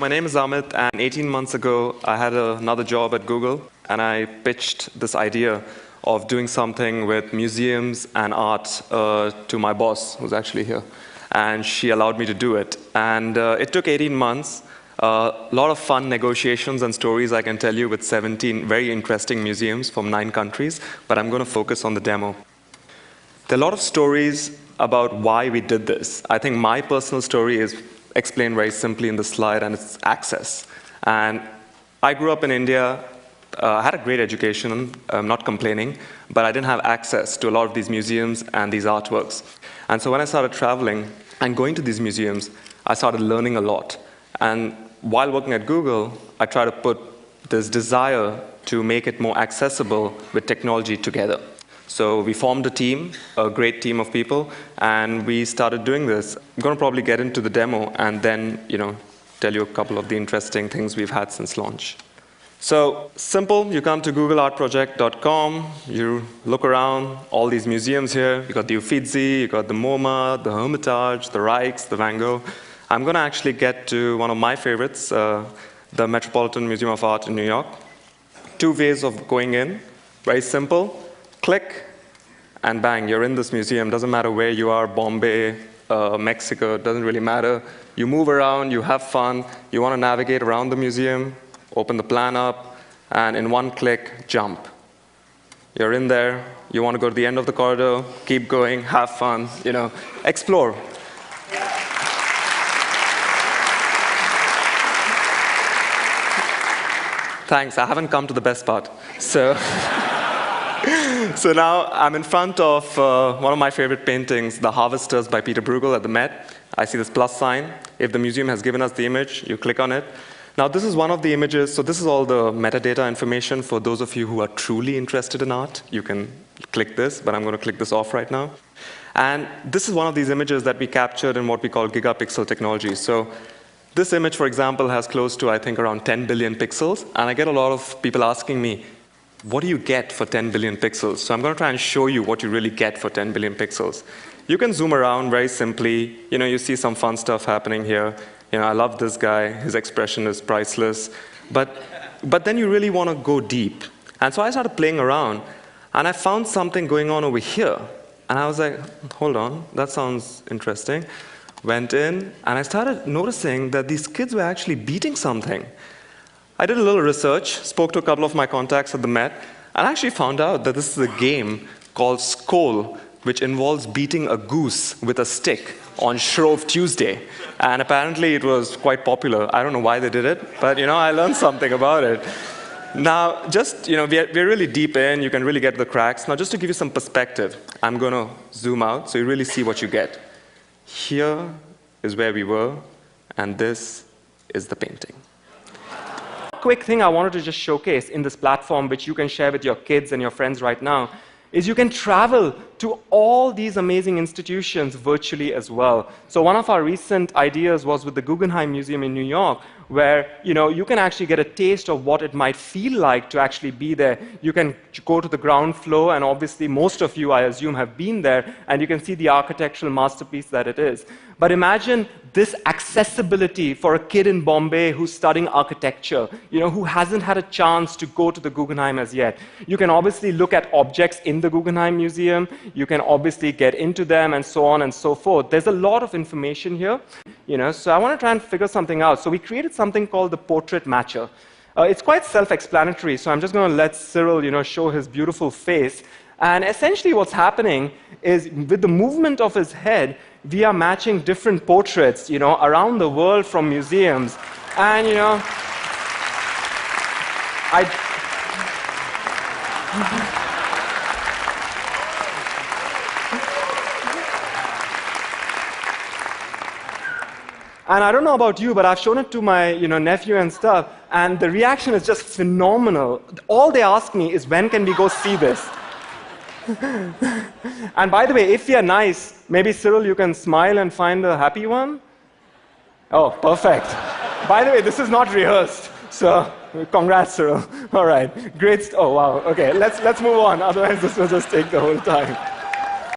My name is Amit, and 18 months ago, I had another job at Google, and I pitched this idea of doing something with museums and art to my boss, who's actually here. And she allowed me to do it. And it took 18 months, a lot of fun negotiations and stories I can tell you with 17 very interesting museums from 9 countries, but I'm going to focus on the demo. There are a lot of stories about why we did this. I think my personal story is explained very simply in the slide, and it's access. And I grew up in India. I had a great education, I'm not complaining, but I didn't have access to a lot of these museums and these artworks. And so when I started traveling and going to these museums, I started learning a lot. And while working at Google, I tried to put this desire to make it more accessible with technology together. So we formed a team, a great team of people, and we started doing this. I'm going to probably get into the demo and then, tell you a couple of the interesting things we've had since launch. So simple, you come to googleartproject.com, you look around, all these museums here. You got the Uffizi, you got the MoMA, the Hermitage, the Rijks, the Van Gogh. I'm going to actually get to one of my favorites, the Metropolitan Museum of Art in New York. 2 ways of going in, very simple. Click, and bang, you're in this museum. Doesn't matter where you are, Bombay, Mexico, doesn't really matter. You move around, you have fun, you want to navigate around the museum, open the plan up, and in one click, jump. You're in there, you want to go to the end of the corridor, keep going, have fun, explore. Thanks, I haven't come to the best part. So now I'm in front of one of my favorite paintings, The Harvesters by Peter Bruegel at the Met. I see this plus sign. If the museum has given us the image, you click on it. Now this is one of the images. So this is all the metadata information for those of you who are truly interested in art. You can click this, but I'm going to click this off right now. And this is one of these images that we captured in what we call gigapixel technology. So this image, for example, has close to, I think, around 10 billion pixels. And I get a lot of people asking me, what do you get for 10 billion pixels? So I'm going to try and show you what you really get for 10 billion pixels. You can zoom around very simply. You see some fun stuff happening here. I love this guy. His expression is priceless. But then you really want to go deep. And so I started playing around, and I found something going on over here. And I was like, hold on, that sounds interesting. Went in, and I started noticing that these kids were actually beating something. I did a little research, spoke to a couple of my contacts at the Met, and I actually found out that this is a game called Skål, which involves beating a goose with a stick on Shrove Tuesday. And apparently it was quite popular. I don't know why they did it, but I learned something about it. Now, just, we're really deep in, you can really get the cracks. Now, just to give you some perspective, I'm going to zoom out so you really see what you get. Here is where we were, and this is the painting. Quick thing I wanted to just showcase in this platform, which you can share with your kids and your friends right now, is you can travel to all these amazing institutions virtually as well. So one of our recent ideas was with the Guggenheim Museum in New York, where you can actually get a taste of what it might feel like to actually be there. You can go to the ground floor, and obviously most of you, I assume, have been there, and you can see the architectural masterpiece that it is. But imagine this accessibility for a kid in Bombay who's studying architecture, who hasn't had a chance to go to the Guggenheim as yet. You can obviously look at objects in the Guggenheim Museum. You can obviously get into them and so on and so forth. There's a lot of information here, so I want to try and figure something out. So we created something called the Portrait Matcher. It's quite self-explanatory, so I'm just going to let Cyril, show his beautiful face. And essentially what's happening is, with the movement of his head, we are matching different portraits, around the world from museums. And, And I don't know about you, but I've shown it to my nephew and stuff, and the reaction is just phenomenal. All they ask me is, when can we go see this? And by the way, if you're nice, maybe Cyril, you can smile and find the happy one? Oh, perfect. By the way, this is not rehearsed, so congrats, Cyril. All right, great. Oh, wow. Okay, let's move on. Otherwise, this will just take the whole time.